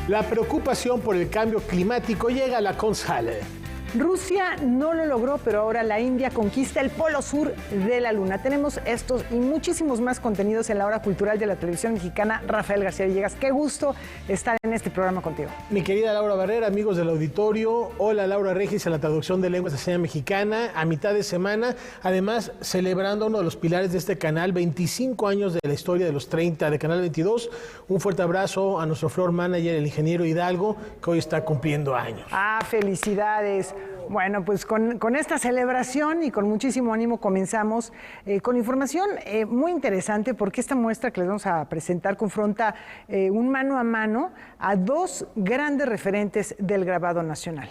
La preocupación por el cambio climático llega a la CONSAL. Rusia no lo logró, pero ahora la India conquista el polo sur de la luna. Tenemos estos y muchísimos más contenidos en la hora cultural de la televisión mexicana. Rafael García Villegas, qué gusto estar en este programa contigo. Mi querida Laura Barrera, amigos del auditorio, hola Laura Regis en la traducción de lenguas de señas mexicana, a mitad de semana, además celebrando uno de los pilares de este canal, 25 años de la historia de los 30 de Canal 22. Un fuerte abrazo a nuestro floor manager, el ingeniero Hidalgo, que hoy está cumpliendo años. Felicidades. Bueno, pues con esta celebración y con muchísimo ánimo comenzamos con información muy interesante, porque esta muestra que les vamos a presentar confronta un mano a mano a dos grandes referentes del grabado nacional.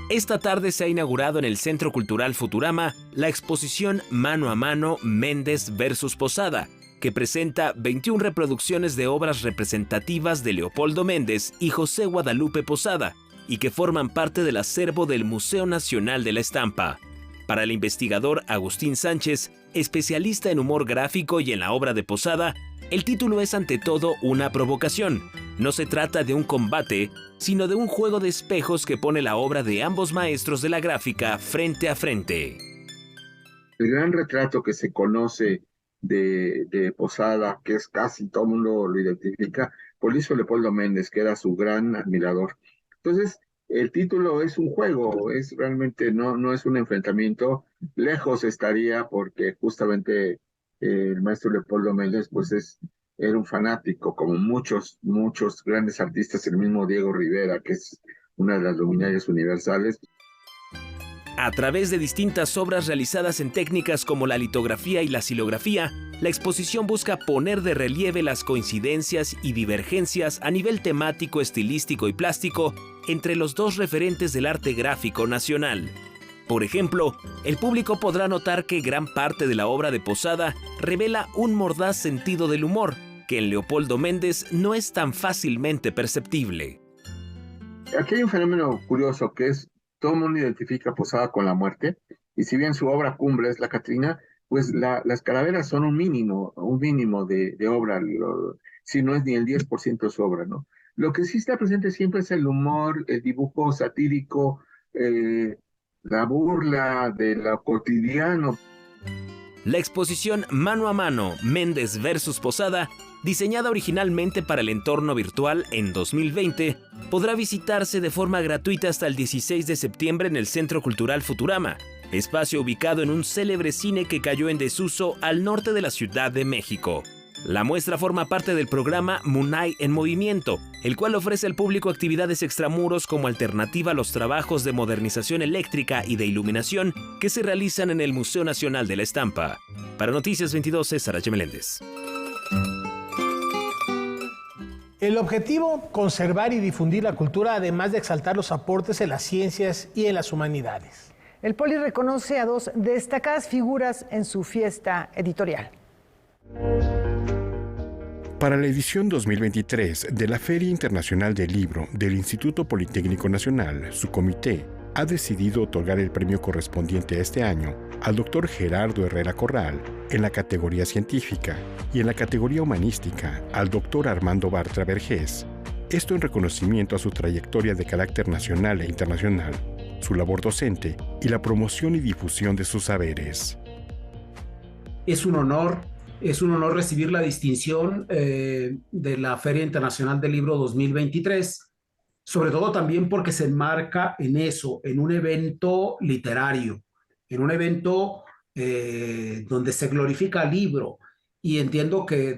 Esta tarde se ha inaugurado en el Centro Cultural Futurama la exposición Mano a Mano Méndez versus Posada, que presenta 21 reproducciones de obras representativas de Leopoldo Méndez y José Guadalupe Posada, y que forman parte del acervo del Museo Nacional de la Estampa. Para el investigador Agustín Sánchez, especialista en humor gráfico y en la obra de Posada, el título es ante todo una provocación. No se trata de un combate, sino de un juego de espejos que pone la obra de ambos maestros de la gráfica frente a frente. El gran retrato que se conoce de Posada, que es casi todo el mundo lo identifica, por hizo Leopoldo Méndez, que era su gran admirador. Entonces, el título es un juego, es realmente no es un enfrentamiento, lejos estaría, porque justamente el maestro Leopoldo Méndez pues era un fanático, como muchos grandes artistas, el mismo Diego Rivera, que es una de las luminarias universales. A través de distintas obras realizadas en técnicas como la litografía y la silografía, la exposición busca poner de relieve las coincidencias y divergencias a nivel temático, estilístico y plástico entre los dos referentes del arte gráfico nacional. Por ejemplo, el público podrá notar que gran parte de la obra de Posada revela un mordaz sentido del humor, que en Leopoldo Méndez no es tan fácilmente perceptible. Aquí hay un fenómeno curioso que es: todo el mundo identifica a Posada con la muerte, y si bien su obra cumbre es la Catrina, pues las calaveras son un mínimo de obra, si no es ni el 10% de su obra, ¿no? Lo que sí está presente siempre es el humor, el dibujo satírico, la burla de lo cotidiano. La exposición Mano a Mano, Méndez versus Posada, diseñada originalmente para el entorno virtual en 2020, podrá visitarse de forma gratuita hasta el 16 de septiembre en el Centro Cultural Futurama, espacio ubicado en un célebre cine que cayó en desuso al norte de la Ciudad de México. La muestra forma parte del programa Munay en Movimiento, el cual ofrece al público actividades extramuros como alternativa a los trabajos de modernización eléctrica y de iluminación que se realizan en el Museo Nacional de la Estampa. Para Noticias 22, César H. Meléndez. El objetivo, conservar y difundir la cultura, además de exaltar los aportes en las ciencias y en las humanidades. El Poli reconoce a dos destacadas figuras en su fiesta editorial. Para la edición 2023 de la Feria Internacional del Libro del Instituto Politécnico Nacional, su comité ha decidido otorgar el premio correspondiente a este año al Dr. Gerardo Herrera Corral en la categoría científica y en la categoría humanística al Dr. Armando Bartra Vergés. Esto en reconocimiento a su trayectoria de carácter nacional e internacional, su labor docente y la promoción y difusión de sus saberes. Es un honor recibir la distinción de la Feria Internacional del Libro 2023, sobre todo también porque se enmarca en eso, en un evento literario, en un evento donde se glorifica el libro, y entiendo que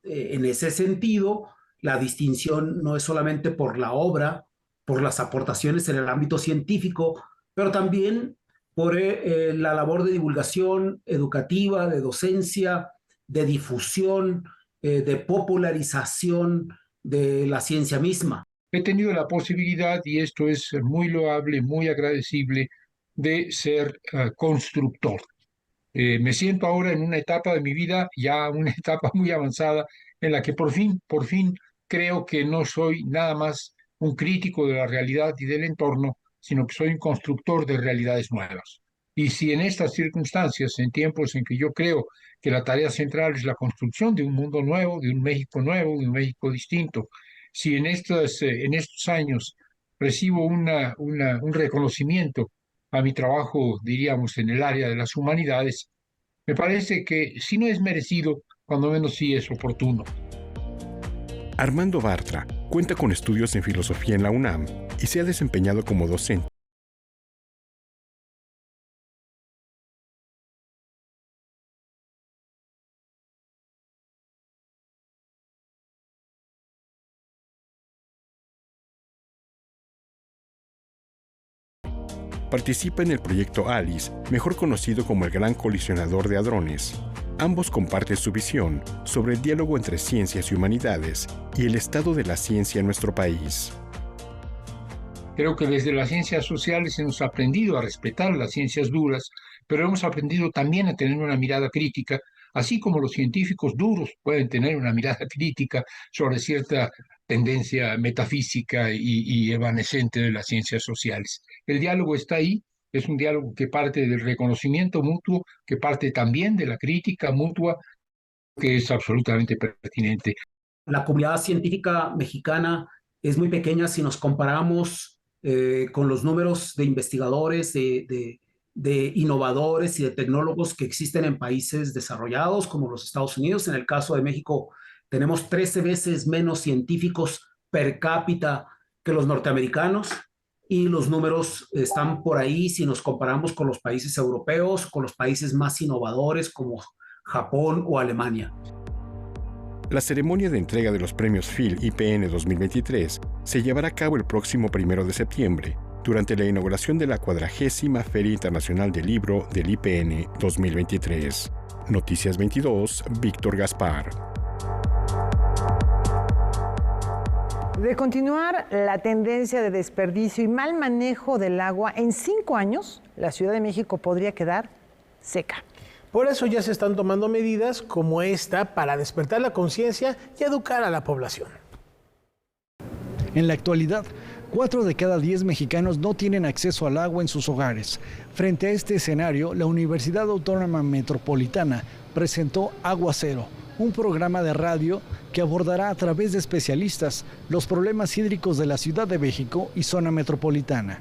en ese sentido la distinción no es solamente por la obra, por las aportaciones en el ámbito científico, pero también por la labor de divulgación educativa, de docencia, de difusión, de popularización de la ciencia misma. He tenido la posibilidad, y esto es muy loable, muy agradecible, de ser constructor. Me siento ahora en una etapa de mi vida, ya una etapa muy avanzada, en la que por fin creo que no soy nada más un crítico de la realidad y del entorno, sino que soy un constructor de realidades nuevas. Y si en estas circunstancias, en tiempos en que yo creo que la tarea central es la construcción de un mundo nuevo, de un México distinto, si en estos años recibo un reconocimiento a mi trabajo, diríamos, en el área de las humanidades, me parece que si no es merecido, cuando menos sí es oportuno. Armando Bartra cuenta con estudios en filosofía en la UNAM y se ha desempeñado como docente. Participa en el proyecto ALICE, mejor conocido como el Gran Colisionador de Hadrones. Ambos comparten su visión sobre el diálogo entre ciencias y humanidades y el estado de la ciencia en nuestro país. Creo que desde las ciencias sociales hemos aprendido a respetar las ciencias duras, pero hemos aprendido también a tener una mirada crítica, así como los científicos duros pueden tener una mirada crítica sobre cierta tendencia metafísica y evanescente de las ciencias sociales. El diálogo está ahí, es un diálogo que parte del reconocimiento mutuo, que parte también de la crítica mutua, que es absolutamente pertinente. La comunidad científica mexicana es muy pequeña si nos comparamos con los números de investigadores, de innovadores y de tecnólogos que existen en países desarrollados como los Estados Unidos. En el caso de México, tenemos 13 veces menos científicos per cápita que los norteamericanos y los números están por ahí si nos comparamos con los países europeos, con los países más innovadores como Japón o Alemania. La ceremonia de entrega de los premios Phil IPN 2023 se llevará a cabo el próximo 1 de septiembre, durante la inauguración de la 40ª Feria Internacional del Libro del IPN 2023. Noticias 22, Víctor Gaspar. De continuar la tendencia de desperdicio y mal manejo del agua, en 5 años la Ciudad de México podría quedar seca. Por eso ya se están tomando medidas como esta para despertar la conciencia y educar a la población. En la actualidad, 4 de cada 10 mexicanos no tienen acceso al agua en sus hogares. Frente a este escenario, la Universidad Autónoma Metropolitana presentó Agua Cero, un programa de radio que abordará a través de especialistas los problemas hídricos de la Ciudad de México y zona metropolitana.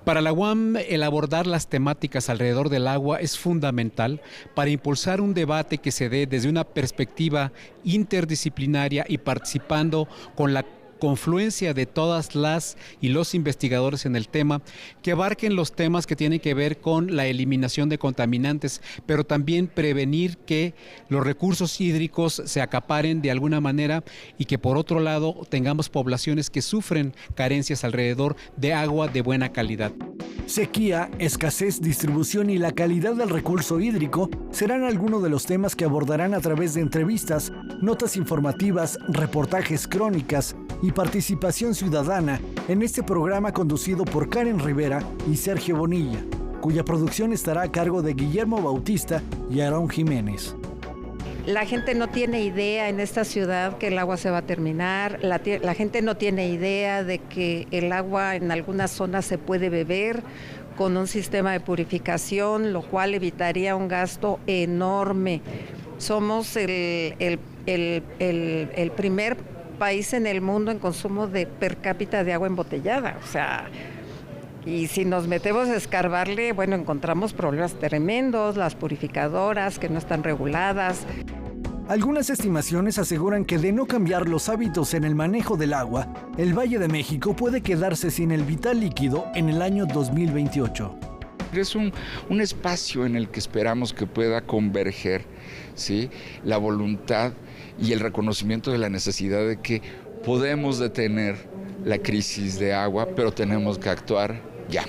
Para la UAM, el abordar las temáticas alrededor del agua es fundamental para impulsar un debate que se dé desde una perspectiva interdisciplinaria y participando con la confluencia de todas las y los investigadores en el tema, que abarquen los temas que tienen que ver con la eliminación de contaminantes, pero también prevenir que los recursos hídricos se acaparen de alguna manera y que por otro lado tengamos poblaciones que sufren carencias alrededor de agua de buena calidad. Sequía, escasez, distribución y la calidad del recurso hídrico serán algunos de los temas que abordarán a través de entrevistas, notas informativas, reportajes, crónicas y participación ciudadana en este programa conducido por Karen Rivera y Sergio Bonilla, cuya producción estará a cargo de Guillermo Bautista y Aarón Jiménez. La gente no tiene idea en esta ciudad que el agua se va a terminar, la gente no tiene idea de que el agua en algunas zonas se puede beber con un sistema de purificación, lo cual evitaría un gasto enorme. Somos el primer país en el mundo en consumo de per cápita de agua embotellada, o sea, y si nos metemos a escarbarle, bueno, encontramos problemas tremendos, las purificadoras que no están reguladas. Algunas estimaciones aseguran que de no cambiar los hábitos en el manejo del agua, el Valle de México puede quedarse sin el vital líquido en el año 2028. Es un espacio en el que esperamos que pueda converger, ¿sí?, la voluntad y el reconocimiento de la necesidad de que podemos detener la crisis de agua, pero tenemos que actuar ya.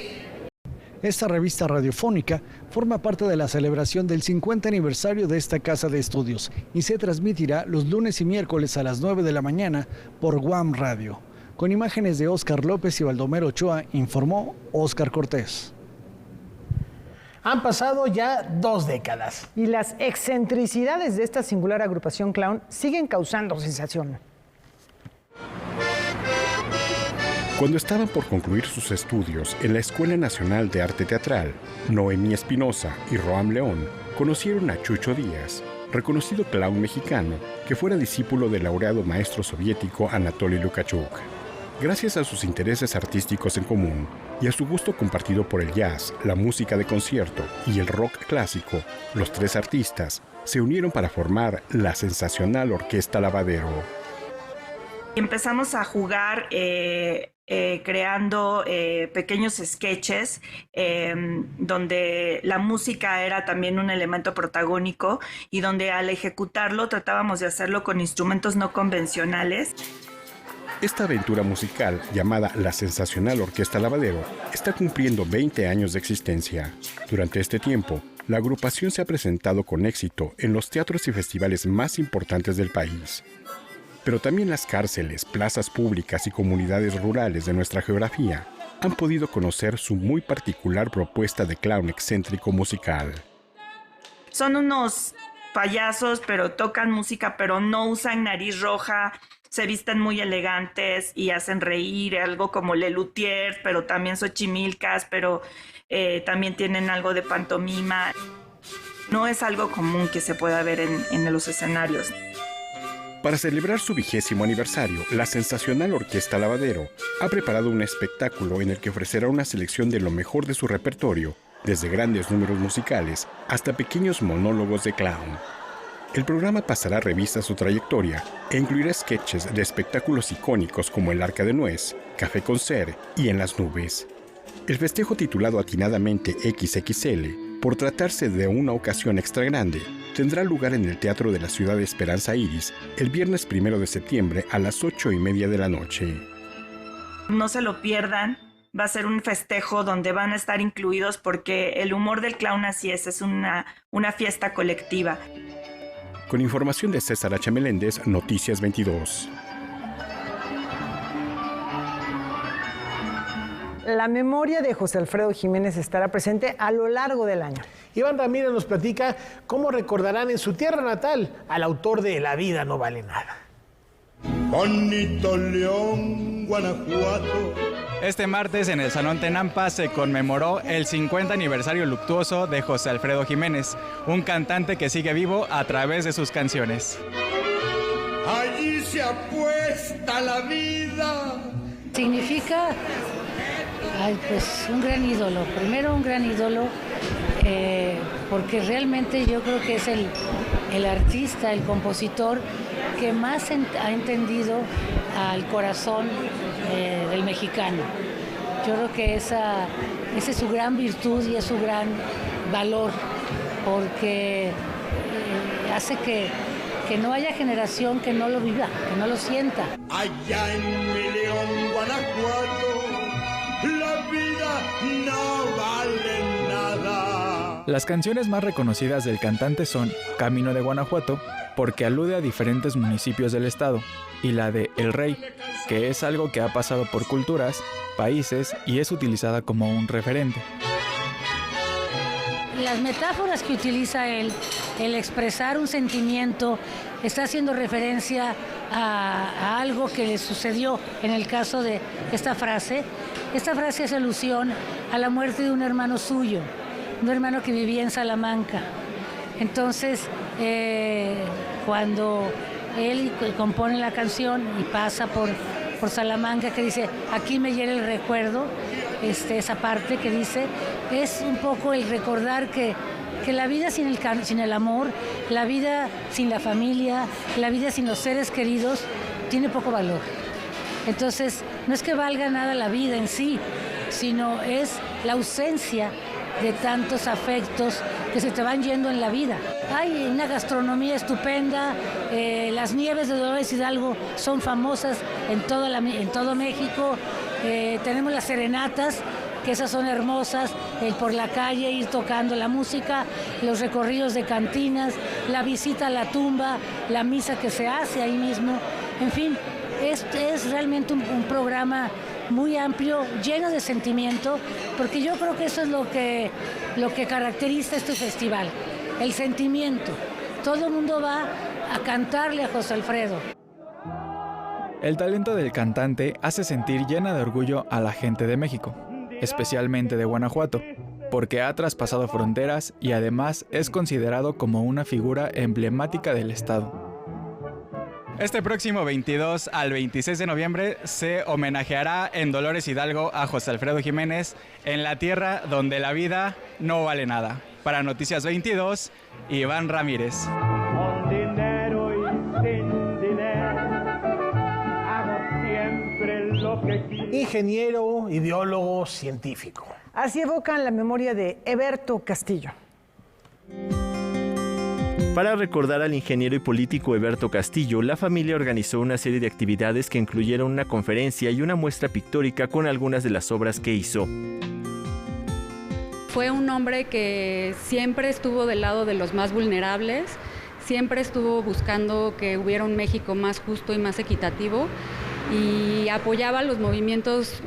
Esta revista radiofónica forma parte de la celebración del 50 aniversario de esta casa de estudios y se transmitirá los lunes y miércoles a las 9 de la mañana por UAM Radio. Con imágenes de Óscar López y Baldomero Ochoa, informó Óscar Cortés. Han pasado ya 2 décadas. Y las excentricidades de esta singular agrupación clown siguen causando sensación. Cuando estaban por concluir sus estudios en la Escuela Nacional de Arte Teatral, Noemí Espinosa y Roam León conocieron a Chucho Díaz, reconocido clown mexicano que fuera discípulo del laureado maestro soviético Anatoly Lukachuk. Gracias a sus intereses artísticos en común y a su gusto compartido por el jazz, la música de concierto y el rock clásico, los tres artistas se unieron para formar la sensacional Orquesta Lavadero. Empezamos a jugar creando pequeños sketches donde la música era también un elemento protagónico y donde al ejecutarlo tratábamos de hacerlo con instrumentos no convencionales. Esta aventura musical, llamada la sensacional Orquesta Lavadero, está cumpliendo 20 años de existencia. Durante este tiempo, la agrupación se ha presentado con éxito en los teatros y festivales más importantes del país. Pero también las cárceles, plazas públicas y comunidades rurales de nuestra geografía han podido conocer su muy particular propuesta de clown excéntrico musical. Son unos payasos, pero tocan música, pero no usan nariz roja, se visten muy elegantes y hacen reír, algo como Le Luthier, pero también Xochimilcas, pero también tienen algo de pantomima. No es algo común que se pueda ver en los escenarios. Para celebrar su 20º aniversario, la sensacional Orquesta Lavadero ha preparado un espectáculo en el que ofrecerá una selección de lo mejor de su repertorio, desde grandes números musicales hasta pequeños monólogos de clown. El programa pasará revista a su trayectoria e incluirá sketches de espectáculos icónicos como El Arca de Nuez, Café con Ser y En las Nubes. El festejo titulado atinadamente XXL, por tratarse de una ocasión extra grande, tendrá lugar en el Teatro de la Ciudad de Esperanza Iris el viernes 1 de septiembre a las 8:30 de la noche. No se lo pierdan, va a ser un festejo donde van a estar incluidos porque el humor del clown así es una fiesta colectiva. Con información de César H. Meléndez, Noticias 22. La memoria de José Alfredo Jiménez estará presente a lo largo del año. Iván Ramírez nos platica cómo recordarán en su tierra natal al autor de La vida no vale nada. Bonito León, Guanajuato. Este martes en el Salón Tenampa se conmemoró el 50 aniversario luctuoso de José Alfredo Jiménez, un cantante que sigue vivo a través de sus canciones. Allí se apuesta la vida. Significa, pues un gran ídolo. Primero un gran ídolo, porque realmente yo creo que es el artista, el compositor que más ha entendido al corazón del mexicano. Yo creo que esa es su gran virtud y es su gran valor, porque hace que no haya generación que no lo viva, que no lo sienta. Allá en mi León, Guanajuato, la vida no vale nada. Las canciones más reconocidas del cantante son Camino de Guanajuato, porque alude a diferentes municipios del estado, y la de El Rey, que es algo que ha pasado por culturas, países y es utilizada como un referente. Las metáforas que utiliza él, el expresar un sentimiento, está haciendo referencia a algo que le sucedió en el caso de esta frase. Esta frase hace alusión a la muerte de un hermano suyo, un hermano que vivía en Salamanca. Entonces, cuando él compone la canción y pasa por Salamanca, que dice, aquí me hiere el recuerdo, esa parte que dice, es un poco el recordar que la vida sin el amor, la vida sin la familia, la vida sin los seres queridos, tiene poco valor. Entonces, no es que valga nada la vida en sí, sino es la ausencia de tantos afectos que se te van yendo en la vida. Hay una gastronomía estupenda, las nieves de Dolores Hidalgo son famosas en todo México, tenemos las serenatas, que esas son hermosas, el por la calle ir tocando la música, los recorridos de cantinas, la visita a la tumba, la misa que se hace ahí mismo, en fin, es realmente un programa muy amplio, lleno de sentimiento, porque yo creo que eso es lo que caracteriza este festival, el sentimiento. Todo el mundo va a cantarle a José Alfredo. El talento del cantante hace sentir llena de orgullo a la gente de México, especialmente de Guanajuato, porque ha traspasado fronteras y además es considerado como una figura emblemática del estado. Este próximo 22 al 26 de noviembre se homenajeará en Dolores Hidalgo a José Alfredo Jiménez en la tierra donde la vida no vale nada. Para Noticias 22, Iván Ramírez. Con dinero y sin dinero, hago siempre lo que quiero. Ingeniero, ideólogo, científico. Así evocan la memoria de Heberto Castillo. Para recordar al ingeniero y político Heberto Castillo, la familia organizó una serie de actividades que incluyeron una conferencia y una muestra pictórica con algunas de las obras que hizo. Fue un hombre que siempre estuvo del lado de los más vulnerables, siempre estuvo buscando que hubiera un México más justo y más equitativo y apoyaba los movimientos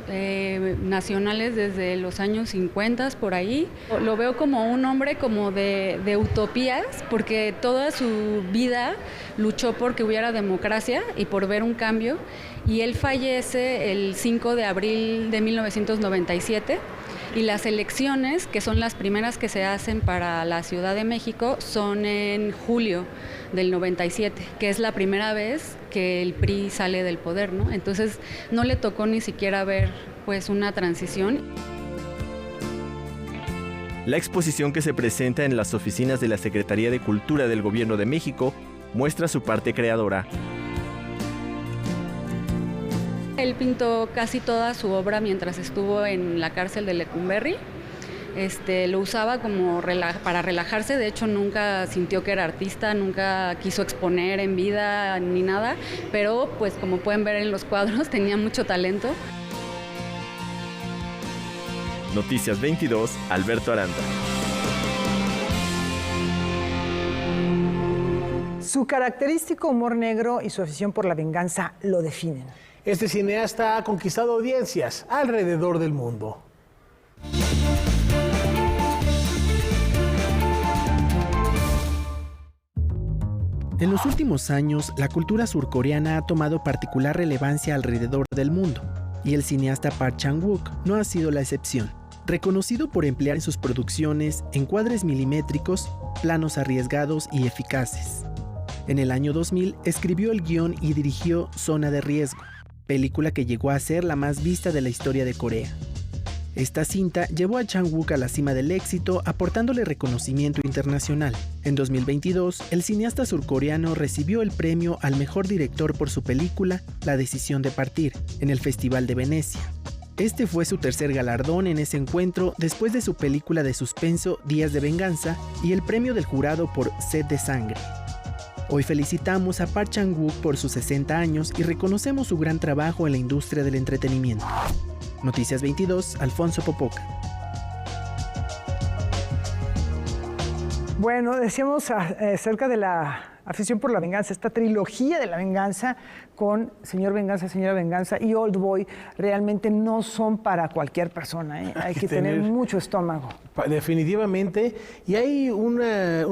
nacionales desde los años 50 por ahí. Lo veo como un hombre como de utopías, porque toda su vida luchó por que hubiera democracia y por ver un cambio, y él fallece el 5 de abril de 1997. Y las elecciones, que son las primeras que se hacen para la Ciudad de México, son en julio del 97, que es la primera vez que el PRI sale del poder, ¿no? Entonces no le tocó ni siquiera ver pues una transición. La exposición, que se presenta en las oficinas de la Secretaría de Cultura del Gobierno de México, muestra su parte creadora. Él pintó casi toda su obra mientras estuvo en la cárcel de Lecumberri. Lo usaba como para relajarse, de hecho nunca sintió que era artista, nunca quiso exponer en vida ni nada, pero pues como pueden ver en los cuadros tenía mucho talento. Noticias 22, Alberto Aranda. Su característico humor negro y su afición por la venganza lo definen. Este cineasta ha conquistado audiencias alrededor del mundo. En los últimos años, la cultura surcoreana ha tomado particular relevancia alrededor del mundo, y el cineasta Park Chan-wook no ha sido la excepción. Reconocido por emplear en sus producciones encuadres milimétricos, planos arriesgados y eficaces. En el año 2000 escribió el guión y dirigió Zona de Riesgo, película que llegó a ser la más vista de la historia de Corea. Esta cinta llevó a Chan-wook a la cima del éxito, aportándole reconocimiento internacional. En 2022, el cineasta surcoreano recibió el premio al mejor director por su película La decisión de partir, en el Festival de Venecia. Este fue su tercer galardón en ese encuentro, después de su película de suspenso Días de Venganza y el premio del jurado por Sed de Sangre. Hoy felicitamos a Park Chan-wook por sus 60 años y reconocemos su gran trabajo en la industria del entretenimiento. Noticias 22, Alfonso Popoca. Bueno, decíamos acerca de la afición por la venganza, esta trilogía de la venganza con Señor Venganza, Señora Venganza y Old Boy, realmente no son para cualquier persona, ¿eh? Hay que tener mucho estómago. Definitivamente, y hay un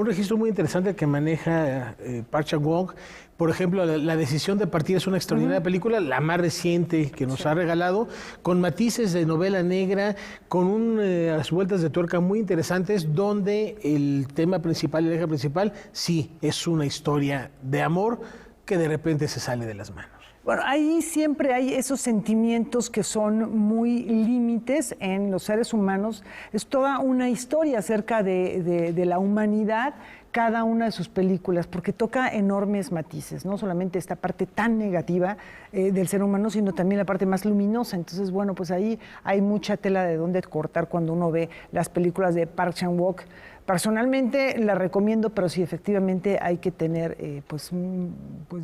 registro muy interesante que maneja Park Chan-wook. Por ejemplo, la decisión de partir es una extraordinaria película, la más reciente que nos ha regalado, con matices de novela negra, con unas vueltas de tuerca muy interesantes, donde el tema principal, el eje principal, sí, es una historia de amor que de repente se sale de las manos. Bueno, ahí siempre hay esos sentimientos que son muy límites en los seres humanos. Es toda una historia acerca de la humanidad, cada una de sus películas, porque toca enormes matices, no solamente esta parte tan negativa del ser humano, sino también la parte más luminosa. Entonces, bueno, pues ahí hay mucha tela de dónde cortar cuando uno ve las películas de Park Chan-wook. Personalmente la recomiendo, pero sí, efectivamente hay que tener, pues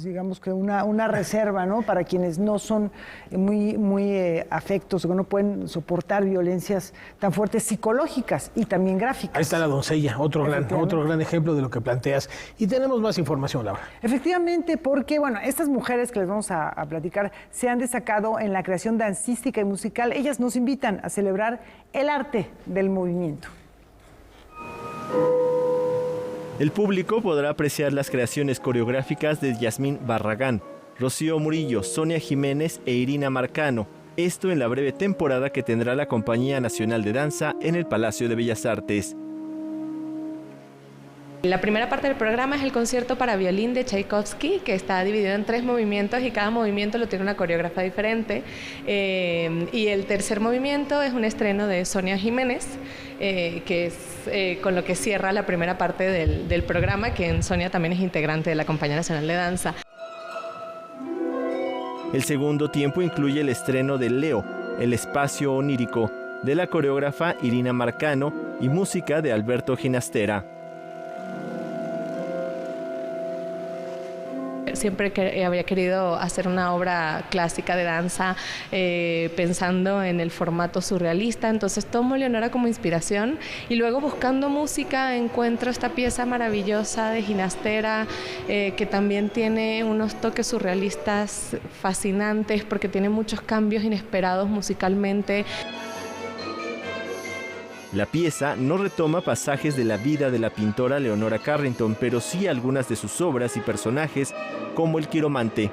digamos que una reserva, ¿no? Para quienes no son muy afectos o no pueden soportar violencias tan fuertes psicológicas y también gráficas. Ahí está La doncella, otro gran ejemplo de lo que planteas. Y tenemos más información, Laura. Efectivamente, porque, bueno, estas mujeres que les vamos a platicar se han destacado en la creación dancística y musical. Ellas nos invitan a celebrar el arte del movimiento. El público podrá apreciar las creaciones coreográficas de Yasmín Barragán, Rocío Murillo, Sonia Jiménez e Irina Marcano. Esto en la breve temporada que tendrá la Compañía Nacional de Danza en el Palacio de Bellas Artes. La primera parte del programa es el concierto para violín de Tchaikovsky, que está dividido en 3 movimientos y cada movimiento lo tiene una coreógrafa diferente. Y el tercer movimiento es un estreno de Sonia Jiménez, que es con lo que cierra la primera parte del programa, que Sonia también es integrante de la Compañía Nacional de Danza. El segundo tiempo incluye el estreno de Leo, el espacio onírico, de la coreógrafa Irina Marcano y música de Alberto Ginastera. Siempre había querido hacer una obra clásica de danza pensando en el formato surrealista, entonces tomo Leonora como inspiración y luego buscando música encuentro esta pieza maravillosa de Ginastera que también tiene unos toques surrealistas fascinantes porque tiene muchos cambios inesperados musicalmente. La pieza no retoma pasajes de la vida de la pintora Leonora Carrington, pero sí algunas de sus obras y personajes, como el quiromante.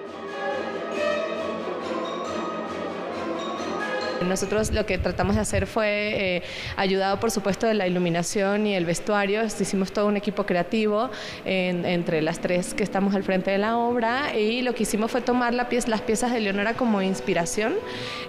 Nosotros lo que tratamos de hacer fue, ayudado por supuesto de la iluminación y el vestuario, hicimos todo un equipo creativo entre las 3 que estamos al frente de la obra y lo que hicimos fue tomar las piezas de Leonora como inspiración.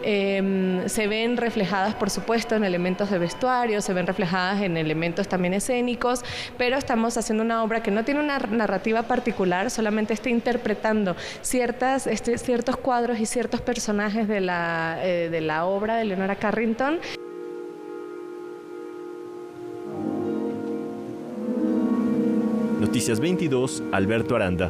Se ven reflejadas por supuesto en elementos de vestuario, se ven reflejadas en elementos también escénicos, pero estamos haciendo una obra que no tiene una narrativa particular, solamente está interpretando ciertos cuadros y ciertos personajes de la obra de Leonora Carrington. Noticias 22, Alberto Aranda.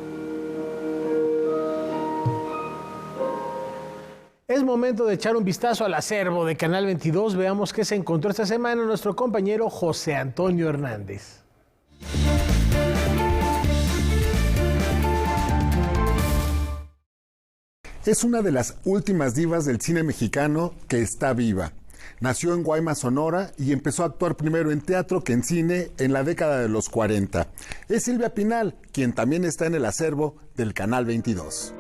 Es momento de echar un vistazo al acervo de Canal 22. Veamos qué se encontró esta semana nuestro compañero José Antonio Hernández. Es una de las últimas divas del cine mexicano que está viva. Nació en Guaymas, Sonora, y empezó a actuar primero en teatro que en cine en la década de los 40. Es Silvia Pinal, quien también está en el acervo del Canal 22.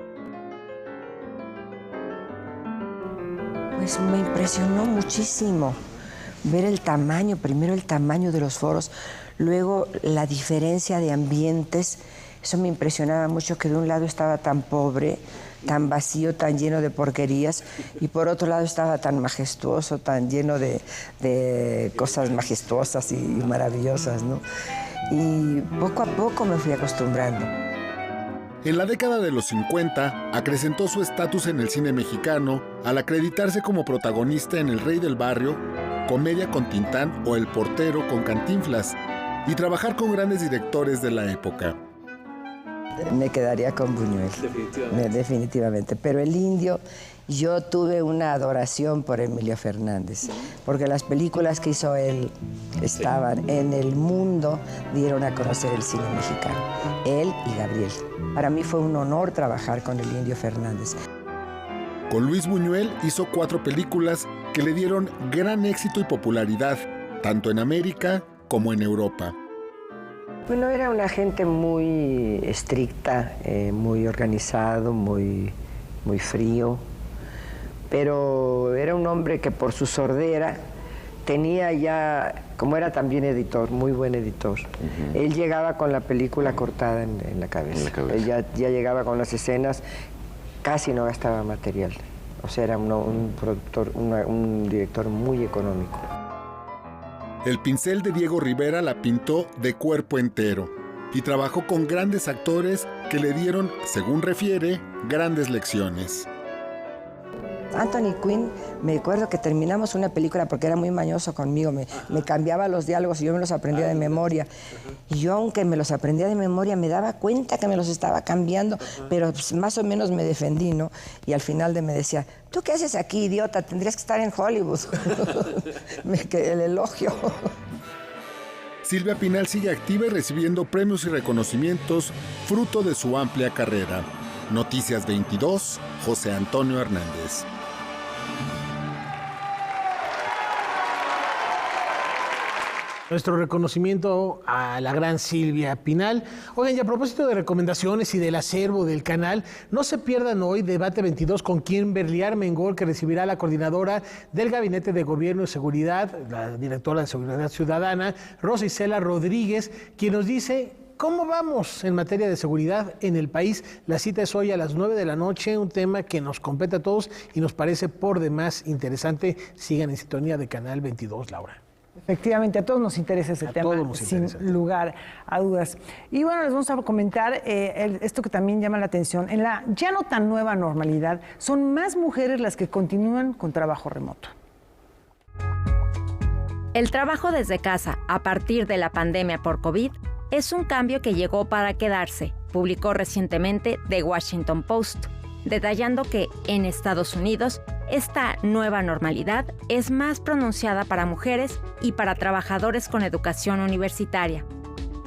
Pues me impresionó muchísimo ver el tamaño, primero el tamaño de los foros, luego la diferencia de ambientes. Eso me impresionaba mucho, que de un lado estaba tan pobre, tan vacío, tan lleno de porquerías, y por otro lado estaba tan majestuoso, tan lleno de cosas majestuosas y maravillosas, ¿no? Y poco a poco me fui acostumbrando. En la década de los 50, acrecentó su estatus en el cine mexicano al acreditarse como protagonista en El Rey del Barrio, Comedia con Tintán o El Portero con Cantinflas, y trabajar con grandes directores de la época. Me quedaría con Buñuel, definitivamente. Pero el Indio, yo tuve una adoración por Emilio Fernández, porque las películas que hizo él estaban en el mundo, dieron a conocer el cine mexicano. Él y Gabriel. Para mí fue un honor trabajar con el Indio Fernández. Con Luis Buñuel hizo 4 películas que le dieron gran éxito y popularidad, tanto en América como en Europa. Bueno, era una gente muy estricta, muy organizado, muy frío, pero era un hombre que por su sordera tenía ya, como era también editor, muy buen editor, él llegaba con la película cortada en la cabeza. Él ya llegaba con las escenas, casi no gastaba material. O sea, era un productor, un director muy económico. El pincel de Diego Rivera la pintó de cuerpo entero y trabajó con grandes actores que le dieron, según refiere, grandes lecciones. Anthony Quinn, me acuerdo que terminamos una película porque era muy mañoso conmigo, me cambiaba los diálogos y yo me los aprendía de memoria. Y yo, aunque me los aprendía de memoria, me daba cuenta que me los estaba cambiando, pero pues, más o menos me defendí, ¿no? Y al final me decía, ¿tú qué haces aquí, idiota? Tendrías que estar en Hollywood. El elogio. Silvia Pinal sigue activa y recibiendo premios y reconocimientos, fruto de su amplia carrera. Noticias 22, José Antonio Hernández. Nuestro reconocimiento a la gran Silvia Pinal. Oigan, y a propósito de recomendaciones y del acervo del canal, no se pierdan hoy Debate 22 con Kimberly Armengol, que recibirá a la coordinadora del Gabinete de Gobierno y Seguridad, la directora de Seguridad Ciudadana, Rosa Isela Rodríguez, quien nos dice cómo vamos en materia de seguridad en el país. La cita es hoy a las 9 de la noche, un tema que nos compete a todos y nos parece por demás interesante. Sigan en sintonía de Canal 22, Laura. Efectivamente, a todos nos interesa ese tema, sin lugar a dudas. Y bueno, les vamos a comentar esto que también llama la atención. En la ya no tan nueva normalidad, son más mujeres las que continúan con trabajo remoto. El trabajo desde casa a partir de la pandemia por COVID es un cambio que llegó para quedarse, publicó recientemente The Washington Post, detallando que en Estados Unidos esta nueva normalidad es más pronunciada para mujeres y para trabajadores con educación universitaria.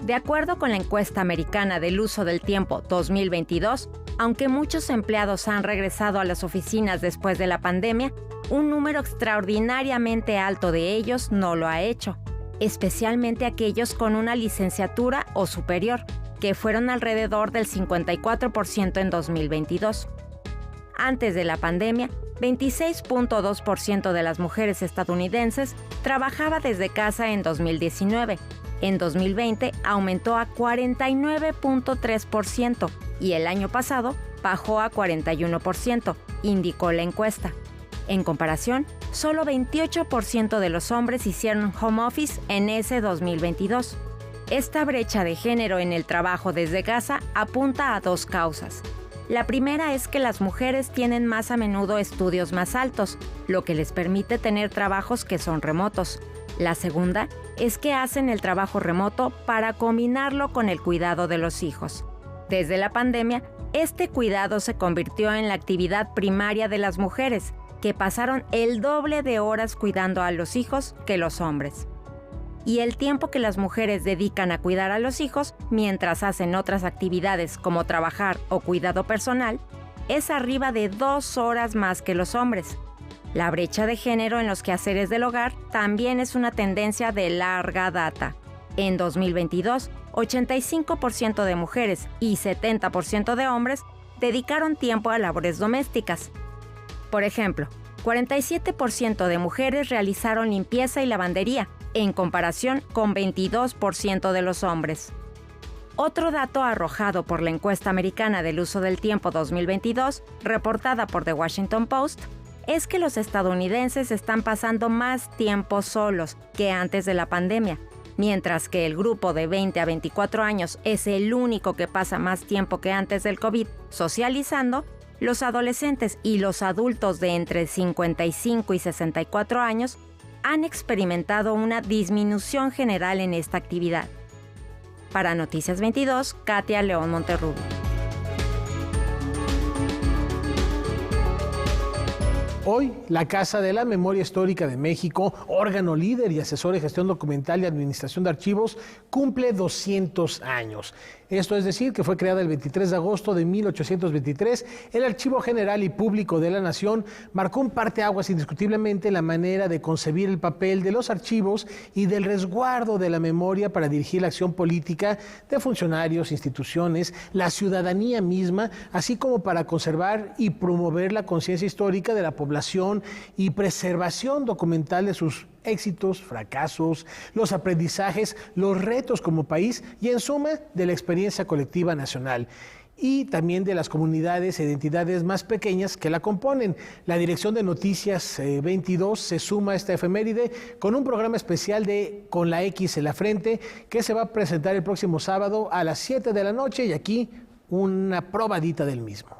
De acuerdo con la encuesta americana del uso del tiempo 2022, aunque muchos empleados han regresado a las oficinas después de la pandemia, un número extraordinariamente alto de ellos no lo ha hecho, especialmente aquellos con una licenciatura o superior, que fueron alrededor del 54% en 2022. Antes de la pandemia, 26.2% de las mujeres estadounidenses trabajaba desde casa en 2019. En 2020 aumentó a 49.3% y el año pasado bajó a 41%, indicó la encuesta. En comparación, solo 28% de los hombres hicieron home office en ese 2022. Esta brecha de género en el trabajo desde casa apunta a dos causas. La primera es que las mujeres tienen más a menudo estudios más altos, lo que les permite tener trabajos que son remotos. La segunda es que hacen el trabajo remoto para combinarlo con el cuidado de los hijos. Desde la pandemia, este cuidado se convirtió en la actividad primaria de las mujeres, que pasaron el doble de horas cuidando a los hijos que los hombres. Y el tiempo que las mujeres dedican a cuidar a los hijos mientras hacen otras actividades como trabajar o cuidado personal es arriba de 2 horas más que los hombres. La brecha de género en los quehaceres del hogar también es una tendencia de larga data. En 2022, 85% de mujeres y 70% de hombres dedicaron tiempo a labores domésticas. Por ejemplo, 47% de mujeres realizaron limpieza y lavandería, en comparación con 22% de los hombres. Otro dato arrojado por la encuesta americana del uso del tiempo 2022, reportada por The Washington Post, es que los estadounidenses están pasando más tiempo solos que antes de la pandemia, mientras que el grupo de 20 a 24 años es el único que pasa más tiempo que antes del COVID socializando. Los adolescentes y los adultos de entre 55 y 64 años han experimentado una disminución general en esta actividad. Para Noticias 22, Katia León Monterrubio. Hoy, la Casa de la Memoria Histórica de México, órgano líder y asesor de gestión documental y administración de archivos, cumple 200 años. Esto es decir, que fue creada el 23 de agosto de 1823, el Archivo General y Público de la Nación marcó un parteaguas indiscutiblemente en la manera de concebir el papel de los archivos y del resguardo de la memoria para dirigir la acción política de funcionarios, instituciones, la ciudadanía misma, así como para conservar y promover la conciencia histórica de la población y preservación documental de sus éxitos, fracasos, los aprendizajes, los retos como país y en suma de la experiencia colectiva nacional y también de las comunidades e identidades más pequeñas que la componen. La Dirección de Noticias 22 se suma a esta efeméride con un programa especial de Con la X en la frente que se va a presentar el próximo sábado a las 7 de la noche y aquí una probadita del mismo.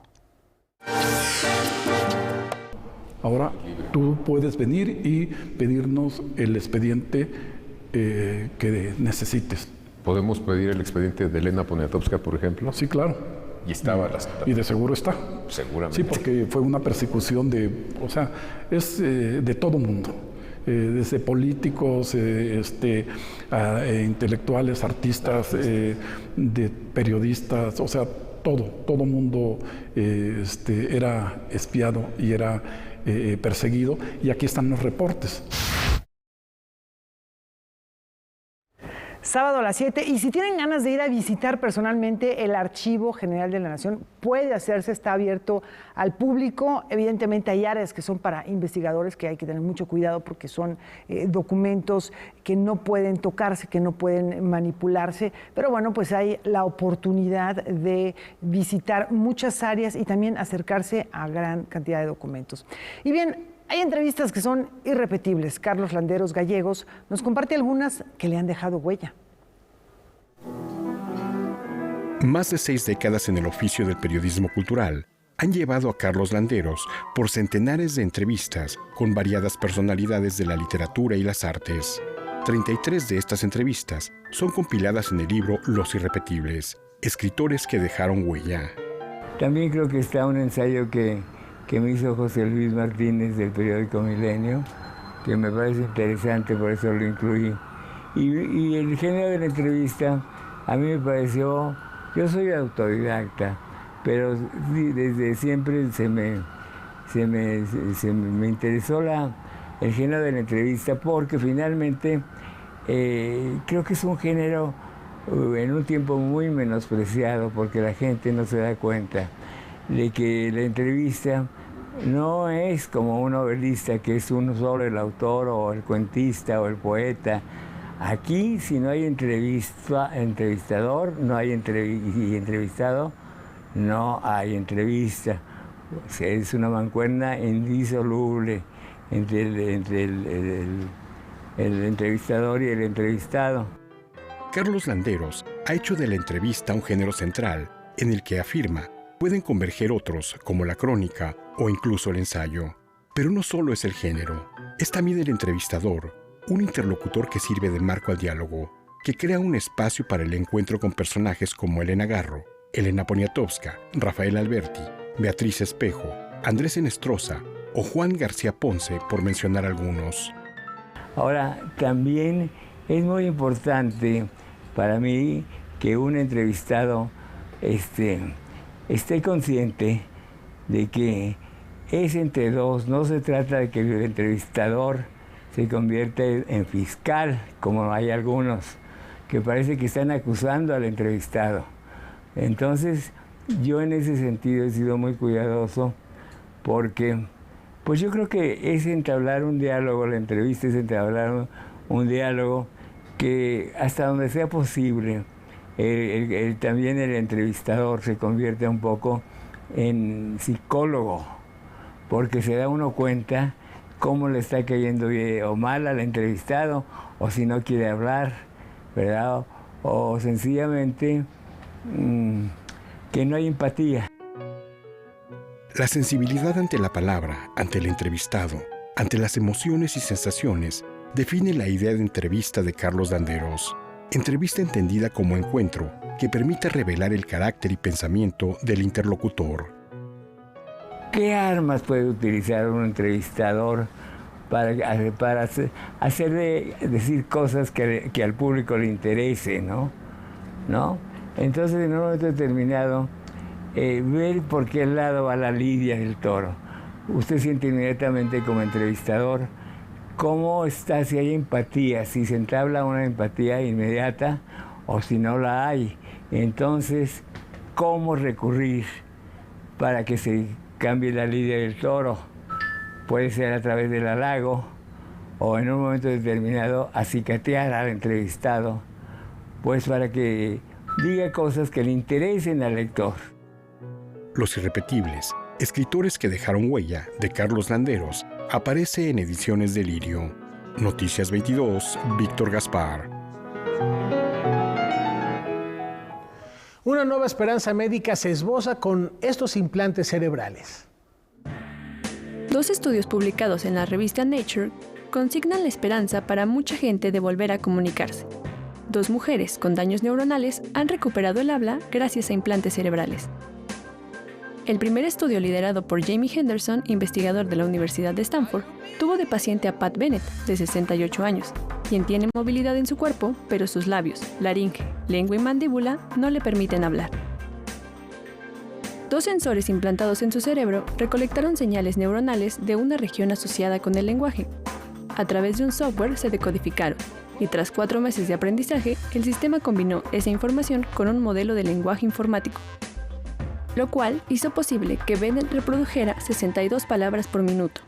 Ahora tú puedes venir y pedirnos el expediente que necesites. ¿Podemos pedir el expediente de Elena Poniatowska, por ejemplo? Sí, claro. Y estaba y de seguro está. Seguramente. Sí, porque fue una persecución es de todo mundo. Desde políticos, intelectuales, artistas, de periodistas, todo mundo era espiado y era perseguido, y aquí están los reportes. sábado a las 7. Y si tienen ganas de ir a visitar personalmente el Archivo General de la Nación, puede hacerse, está abierto al público. Evidentemente hay áreas que son para investigadores, que hay que tener mucho cuidado porque son documentos que no pueden tocarse, que no pueden manipularse. Pero bueno, pues hay la oportunidad de visitar muchas áreas y también acercarse a gran cantidad de documentos. Y bien, hay entrevistas que son irrepetibles. Carlos Landeros Gallegos nos comparte algunas que le han dejado huella. Más de 6 décadas en el oficio del periodismo cultural han llevado a Carlos Landeros por centenares de entrevistas con variadas personalidades de la literatura y las artes. 33 de estas entrevistas son compiladas en el libro Los Irrepetibles, escritores que dejaron huella. También creo que está un ensayo que me hizo José Luis Martínez del periódico Milenio, que me parece interesante, por eso lo incluí. Y el género de la entrevista a mí me pareció, yo soy autodidacta, pero desde siempre me interesó el género de la entrevista porque finalmente creo que es un género en un tiempo muy menospreciado porque la gente no se da cuenta de que la entrevista no es como un novelista que es uno solo el autor o el cuentista o el poeta. Aquí, si no hay entrevistador, no hay y entrevistado, no hay entrevista. O sea, es una mancuerna indisoluble entre el entrevistador y el entrevistado. Carlos Landeros ha hecho de la entrevista un género central en el que afirma pueden converger otros, como la crónica o incluso el ensayo. Pero no solo es el género, es también el entrevistador, un interlocutor que sirve de marco al diálogo, que crea un espacio para el encuentro con personajes como Elena Garro, Elena Poniatowska, Rafael Alberti, Beatriz Espejo, Andrés Enestrosa o Juan García Ponce, por mencionar algunos. Ahora, también es muy importante para mí que un entrevistado esté consciente de que es entre dos, no se trata de que el entrevistador se convierta en fiscal, como hay algunos, que parece que están acusando al entrevistado. Entonces, yo en ese sentido he sido muy cuidadoso porque, pues yo creo que es entablar un diálogo, la entrevista es entablar un diálogo que hasta donde sea posible, también el entrevistador se convierte un poco en psicólogo, porque se da uno cuenta cómo le está cayendo bien o mal al entrevistado, o si no quiere hablar, ¿verdad? O sencillamente que no hay empatía. La sensibilidad ante la palabra, ante el entrevistado, ante las emociones y sensaciones, define la idea de entrevista de Carlos Landeros. Entrevista entendida como encuentro que permite revelar el carácter y pensamiento del interlocutor. ¿Qué armas puede utilizar un entrevistador para decir cosas que al público le interese, ¿no? Entonces, en un momento determinado, ver por qué lado va la lidia del toro. Usted siente inmediatamente como entrevistador cómo está, si hay empatía, si se entabla una empatía inmediata o si no la hay. Entonces, ¿cómo recurrir para que se cambie la lidia del toro? Puede ser a través del halago o en un momento determinado acicatear al entrevistado, pues para que diga cosas que le interesen al lector. Los Irrepetibles, escritores que dejaron huella, de Carlos Landeros, aparece en Ediciones Delirio. Noticias 22, Víctor Gaspar. Una nueva esperanza médica se esboza con estos implantes cerebrales. 2 estudios publicados en la revista Nature consignan la esperanza para mucha gente de volver a comunicarse. 2 mujeres con daños neuronales han recuperado el habla gracias a implantes cerebrales. El primer estudio, liderado por Jamie Henderson, investigador de la Universidad de Stanford, tuvo de paciente a Pat Bennett, de 68 años, quien tiene movilidad en su cuerpo, pero sus labios, laringe, lengua y mandíbula no le permiten hablar. 2 sensores implantados en su cerebro recolectaron señales neuronales de una región asociada con el lenguaje. A través de un software se decodificaron, y tras 4 meses de aprendizaje, el sistema combinó esa información con un modelo de lenguaje informático, lo cual hizo posible que Bennett reprodujera 62 palabras por minuto.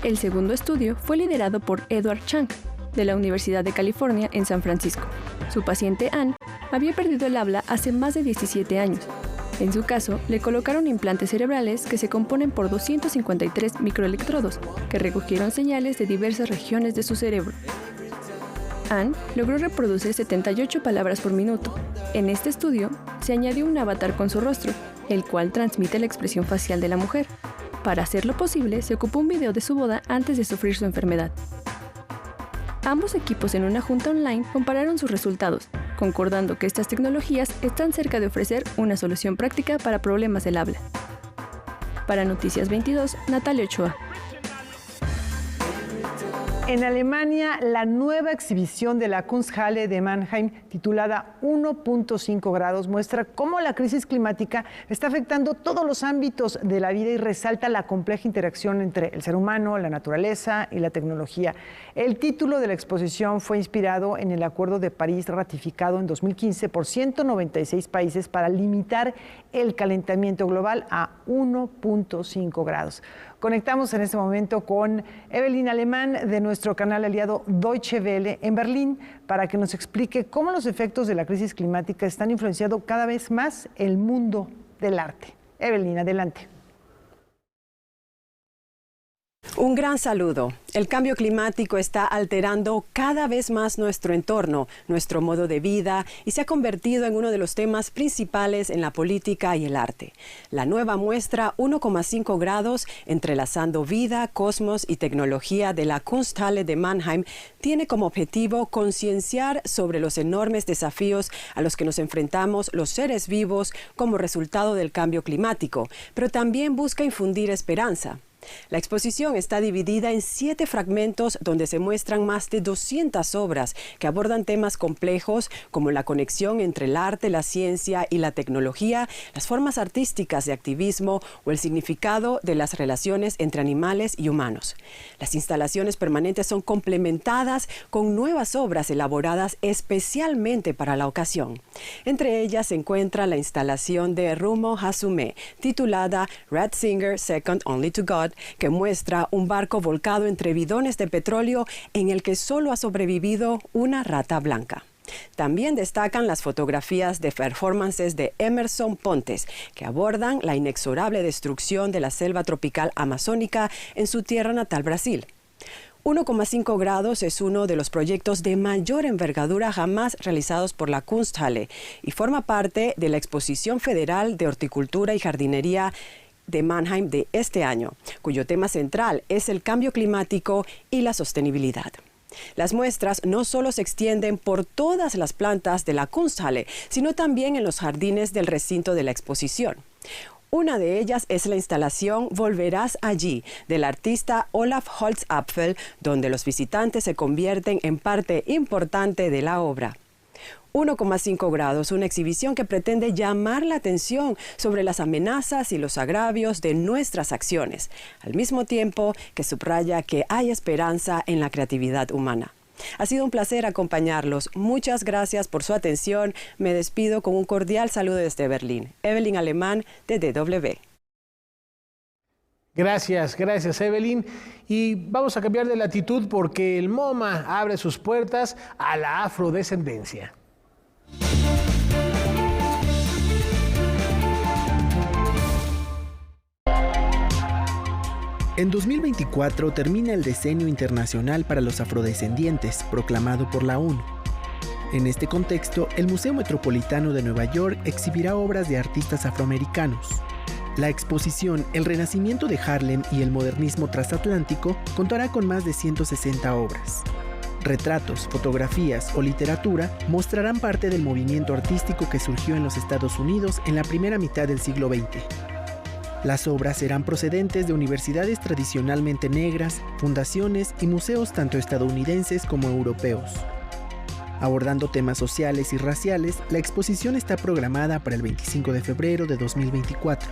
El segundo estudio fue liderado por Edward Chang, de la Universidad de California en San Francisco. Su paciente Anne había perdido el habla hace más de 17 años. En su caso, le colocaron implantes cerebrales que se componen por 253 microelectrodos, que recogieron señales de diversas regiones de su cerebro. Anne logró reproducir 78 palabras por minuto. En este estudio, se añadió un avatar con su rostro, el cual transmite la expresión facial de la mujer. Para hacerlo posible, se ocupó un video de su boda antes de sufrir su enfermedad. Ambos equipos en una junta online compararon sus resultados, concordando que estas tecnologías están cerca de ofrecer una solución práctica para problemas del habla. Para Noticias 22, Natalia Ochoa. En Alemania, la nueva exhibición de la Kunsthalle de Mannheim, titulada 1.5 grados, muestra cómo la crisis climática está afectando todos los ámbitos de la vida y resalta la compleja interacción entre el ser humano, la naturaleza y la tecnología. El título de la exposición fue inspirado en el Acuerdo de París ratificado en 2015 por 196 países para limitar el calentamiento global a 1.5 grados. Conectamos en este momento con Evelyn Alemán de nuestro canal aliado Deutsche Welle en Berlín para que nos explique cómo los efectos de la crisis climática están influenciando cada vez más el mundo del arte. Evelyn, adelante. Un gran saludo. El cambio climático está alterando cada vez más nuestro entorno, nuestro modo de vida y se ha convertido en uno de los temas principales en la política y el arte. La nueva muestra 1,5 grados, entrelazando vida, cosmos y tecnología de la Kunsthalle de Mannheim, tiene como objetivo concienciar sobre los enormes desafíos a los que nos enfrentamos los seres vivos como resultado del cambio climático, pero también busca infundir esperanza. La exposición está dividida en 7 fragmentos donde se muestran más de 200 obras que abordan temas complejos como la conexión entre el arte, la ciencia y la tecnología, las formas artísticas de activismo o el significado de las relaciones entre animales y humanos. Las instalaciones permanentes son complementadas con nuevas obras elaboradas especialmente para la ocasión. Entre ellas se encuentra la instalación de Rumo Hasume, titulada Ratzinger Second Only to God, que muestra un barco volcado entre bidones de petróleo en el que solo ha sobrevivido una rata blanca. También destacan las fotografías de performances de Emerson Pontes, que abordan la inexorable destrucción de la selva tropical amazónica en su tierra natal, Brasil. 1,5 grados es uno de los proyectos de mayor envergadura jamás realizados por la Kunsthalle y forma parte de la Exposición Federal de Horticultura y Jardinería de Mannheim de este año, cuyo tema central es el cambio climático y la sostenibilidad. Las muestras no solo se extienden por todas las plantas de la Kunsthalle, sino también en los jardines del recinto de la exposición. Una de ellas es la instalación Volverás allí, del artista Olaf Holzapfel, donde los visitantes se convierten en parte importante de la obra. 1,5 grados, una exhibición que pretende llamar la atención sobre las amenazas y los agravios de nuestras acciones, al mismo tiempo que subraya que hay esperanza en la creatividad humana. Ha sido un placer acompañarlos. Muchas gracias por su atención. Me despido con un cordial saludo desde Berlín. Evelyn Alemán, de DW. Gracias Evelyn. Y vamos a cambiar de latitud porque el MoMA abre sus puertas a la afrodescendencia. En 2024 termina el Decenio Internacional para los Afrodescendientes, proclamado por la ONU. En este contexto, el Museo Metropolitano de Nueva York exhibirá obras de artistas afroamericanos. La exposición El Renacimiento de Harlem y el Modernismo Transatlántico contará con más de 160 obras. Retratos, fotografías o literatura mostrarán parte del movimiento artístico que surgió en los Estados Unidos en la primera mitad del siglo XX. Las obras serán procedentes de universidades tradicionalmente negras, fundaciones y museos tanto estadounidenses como europeos. Abordando temas sociales y raciales, la exposición está programada para el 25 de febrero de 2024.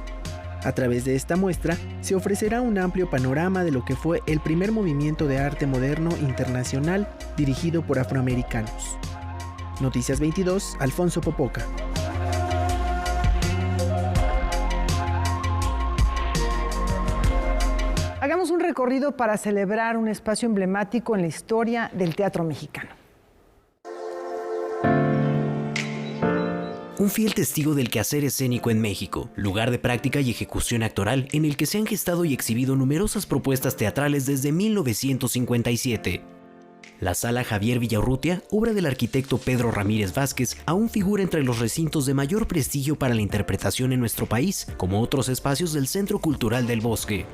A través de esta muestra se ofrecerá un amplio panorama de lo que fue el primer movimiento de arte moderno internacional dirigido por afroamericanos. Noticias 22, Alfonso Popoca. Hagamos un recorrido para celebrar un espacio emblemático en la historia del teatro mexicano. Un fiel testigo del quehacer escénico en México, lugar de práctica y ejecución actoral en el que se han gestado y exhibido numerosas propuestas teatrales desde 1957. La Sala Javier Villaurrutia, obra del arquitecto Pedro Ramírez Vázquez, aún figura entre los recintos de mayor prestigio para la interpretación en nuestro país, como otros espacios del Centro Cultural del Bosque.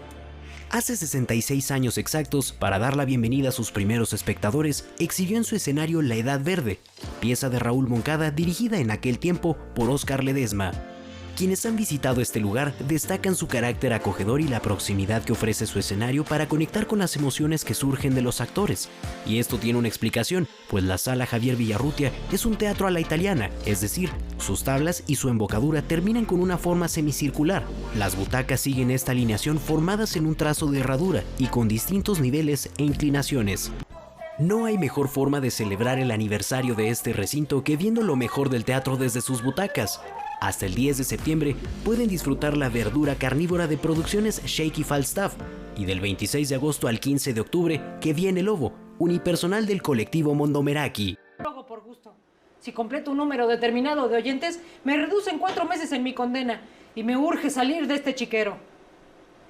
Hace 66 años exactos, para dar la bienvenida a sus primeros espectadores, exhibió en su escenario La Edad Verde, pieza de Raúl Moncada dirigida en aquel tiempo por Óscar Ledesma. Quienes han visitado este lugar destacan su carácter acogedor y la proximidad que ofrece su escenario para conectar con las emociones que surgen de los actores. Y esto tiene una explicación, pues la Sala Javier Villaurrutia es un teatro a la italiana, es decir, sus tablas y su embocadura terminan con una forma semicircular. Las butacas siguen esta alineación formadas en un trazo de herradura y con distintos niveles e inclinaciones. No hay mejor forma de celebrar el aniversario de este recinto que viendo lo mejor del teatro desde sus butacas. Hasta el 10 de septiembre pueden disfrutar la verdura carnívora de Producciones Shaky Falstaff y del 26 de agosto al 15 de octubre Que Viene Lobo, unipersonal del colectivo Mondomeraki. Lo hago por gusto. Si completo un número determinado de oyentes, me reducen 4 meses en mi condena y me urge salir de este chiquero.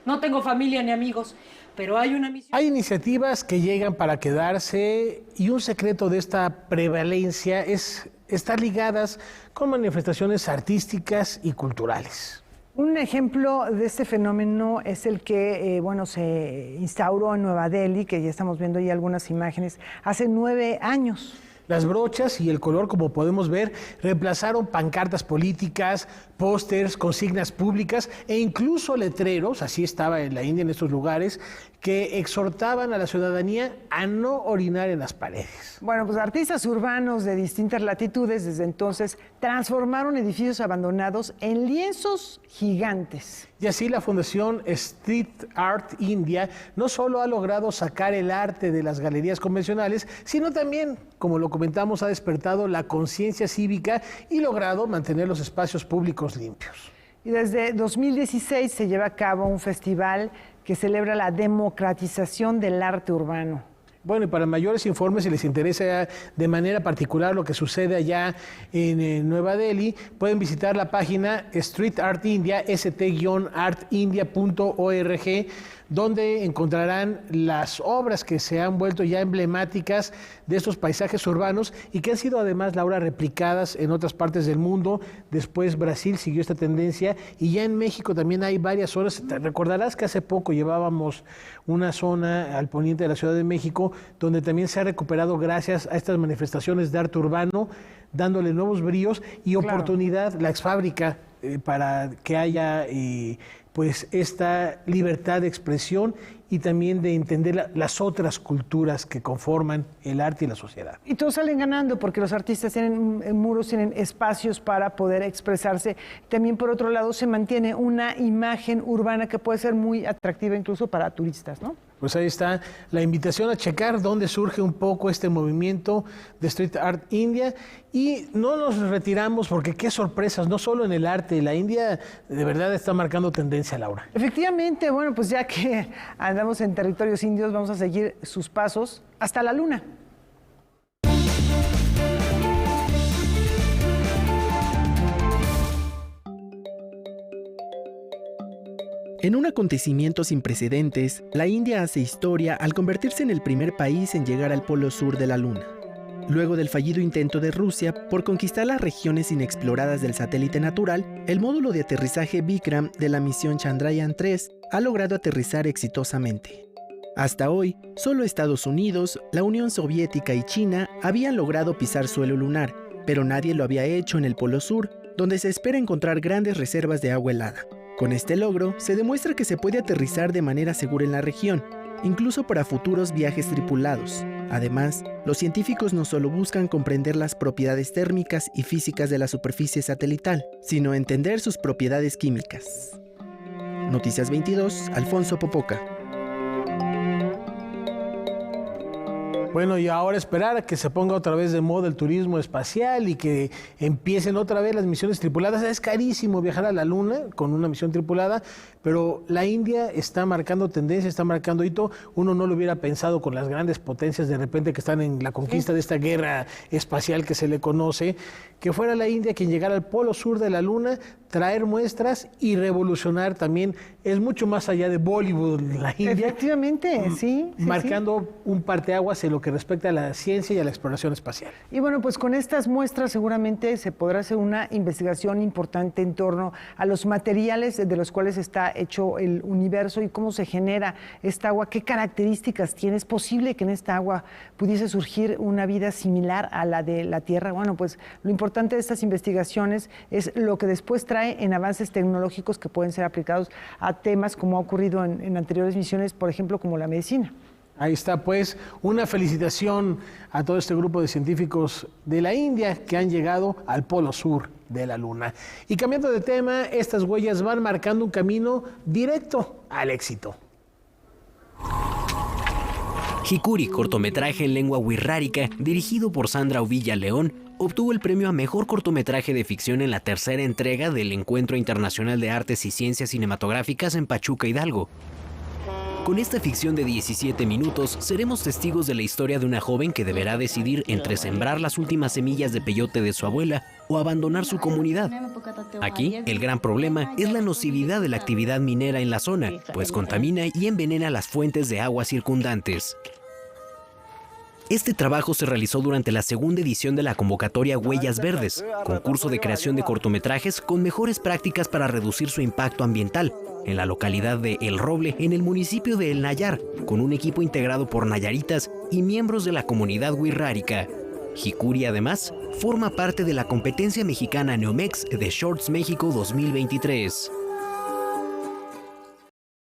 No tengo familia ni amigos, pero hay una misión. Hay iniciativas que llegan para quedarse y un secreto de esta prevalencia es estar ligadas con manifestaciones artísticas y culturales. Un ejemplo de este fenómeno es el que se instauró en Nueva Delhi, que ya estamos viendo ahí algunas imágenes, hace 9 años. Las brochas y el color, como podemos ver, reemplazaron pancartas políticas, pósters, consignas públicas e incluso letreros, así estaba en la India en estos lugares, que exhortaban a la ciudadanía a no orinar en las paredes. Bueno, pues artistas urbanos de distintas latitudes desde entonces transformaron edificios abandonados en lienzos gigantes. Y así la Fundación Street Art India no solo ha logrado sacar el arte de las galerías convencionales, sino también, como lo comentamos, ha despertado la conciencia cívica y logrado mantener los espacios públicos limpios. Y desde 2016 se lleva a cabo un festival que celebra la democratización del arte urbano. Bueno, y para mayores informes, si les interesa de manera particular lo que sucede allá en Nueva Delhi, pueden visitar la página Street Art India, st-artindia.org, donde encontrarán las obras que se han vuelto ya emblemáticas de estos paisajes urbanos y que han sido además, Laura, replicadas en otras partes del mundo. Después Brasil siguió esta tendencia y ya en México también hay varias zonas. Te recordarás que hace poco llevábamos una zona al poniente de la Ciudad de México donde también se ha recuperado gracias a estas manifestaciones de arte urbano, dándole nuevos bríos y oportunidad, la exfábrica, para que haya pues esta libertad de expresión y también de entender las otras culturas que conforman el arte y la sociedad. Y todos salen ganando porque los artistas tienen muros, tienen espacios para poder expresarse. También, por otro lado, se mantiene una imagen urbana que puede ser muy atractiva incluso para turistas, ¿no? Pues ahí está la invitación a checar dónde surge un poco este movimiento de Street Art India. Y no nos retiramos porque qué sorpresas, no solo en el arte, la India de verdad está marcando tendencia, Laura. Efectivamente, bueno, pues ya que andamos en territorios indios, vamos a seguir sus pasos hasta la luna. En un acontecimiento sin precedentes, la India hace historia al convertirse en el primer país en llegar al polo sur de la Luna. Luego del fallido intento de Rusia por conquistar las regiones inexploradas del satélite natural, el módulo de aterrizaje Vikram de la misión Chandrayaan-3 ha logrado aterrizar exitosamente. Hasta hoy, solo Estados Unidos, la Unión Soviética y China habían logrado pisar suelo lunar, pero nadie lo había hecho en el polo sur, donde se espera encontrar grandes reservas de agua helada. Con este logro, se demuestra que se puede aterrizar de manera segura en la región, incluso para futuros viajes tripulados. Además, los científicos no solo buscan comprender las propiedades térmicas y físicas de la superficie satelital, sino entender sus propiedades químicas. Noticias 22, Alfonso Popoca. Bueno, y ahora esperar a que se ponga otra vez de moda el turismo espacial y que empiecen otra vez las misiones tripuladas. Es carísimo viajar a la Luna con una misión tripulada, pero la India está marcando tendencia, está marcando hito. Uno no lo hubiera pensado con las grandes potencias de repente que están en la conquista de esta guerra espacial que se le conoce, que fuera la India quien llegara al polo sur de la Luna, traer muestras y revolucionar también. Es mucho más allá de Bollywood, la India. Efectivamente, sí. Marcando un parteaguas en lo que respecta a la ciencia y a la exploración espacial. Y bueno, pues con estas muestras seguramente se podrá hacer una investigación importante en torno a los materiales de los cuales está hecho el universo y cómo se genera esta agua, qué características tiene. ¿Es posible que en esta agua pudiese surgir una vida similar a la de la Tierra? Bueno, pues lo importante de estas investigaciones es lo que después trae en avances tecnológicos que pueden ser aplicados a temas como ha ocurrido en anteriores misiones, por ejemplo, como la medicina. Ahí está, pues, una felicitación a todo este grupo de científicos de la India que han llegado al polo sur de la Luna. Y cambiando de tema, estas huellas van marcando un camino directo al éxito. Hikuri, cortometraje en lengua wixárika, dirigido por Sandra Uvilla León, obtuvo el premio a Mejor Cortometraje de Ficción en la tercera entrega del Encuentro Internacional de Artes y Ciencias Cinematográficas en Pachuca, Hidalgo. Con esta ficción de 17 minutos, seremos testigos de la historia de una joven que deberá decidir entre sembrar las últimas semillas de peyote de su abuela o abandonar su comunidad. Aquí, el gran problema es la nocividad de la actividad minera en la zona, pues contamina y envenena las fuentes de agua circundantes. Este trabajo se realizó durante la segunda edición de la convocatoria Huellas Verdes, concurso de creación de cortometrajes con mejores prácticas para reducir su impacto ambiental, en la localidad de El Roble, en el municipio de El Nayar, con un equipo integrado por nayaritas y miembros de la comunidad wixárika. Hikuri, además, forma parte de la competencia mexicana Neomex de Shorts México 2023.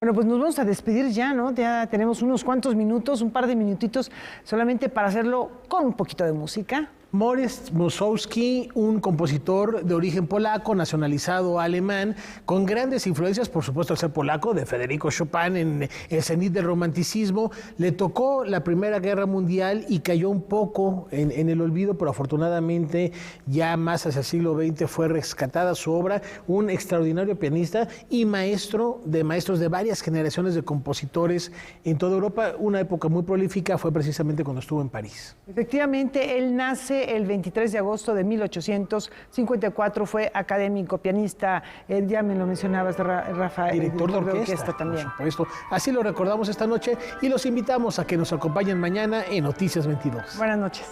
Bueno, pues nos vamos a despedir ya, ¿no? Ya tenemos unos cuantos minutos, un par de minutitos, solamente para hacerlo con un poquito de música. Modest Mussorgsky, un compositor de origen polaco, nacionalizado alemán, con grandes influencias, por supuesto, al ser polaco, de Federico Chopin en el cenit del romanticismo. Le tocó la Primera Guerra Mundial y cayó un poco en el olvido, pero afortunadamente ya más hacia el siglo XX fue rescatada su obra. Un extraordinario pianista y maestro de maestros de varias generaciones de compositores en toda Europa. Una época muy prolífica fue precisamente cuando estuvo en París. Efectivamente, él nace el 23 de agosto de 1854, fue académico, pianista, ya me lo mencionabas, Rafael. Director de orquesta también. Por supuesto. Así lo recordamos esta noche y los invitamos a que nos acompañen mañana en Noticias 22. Buenas noches.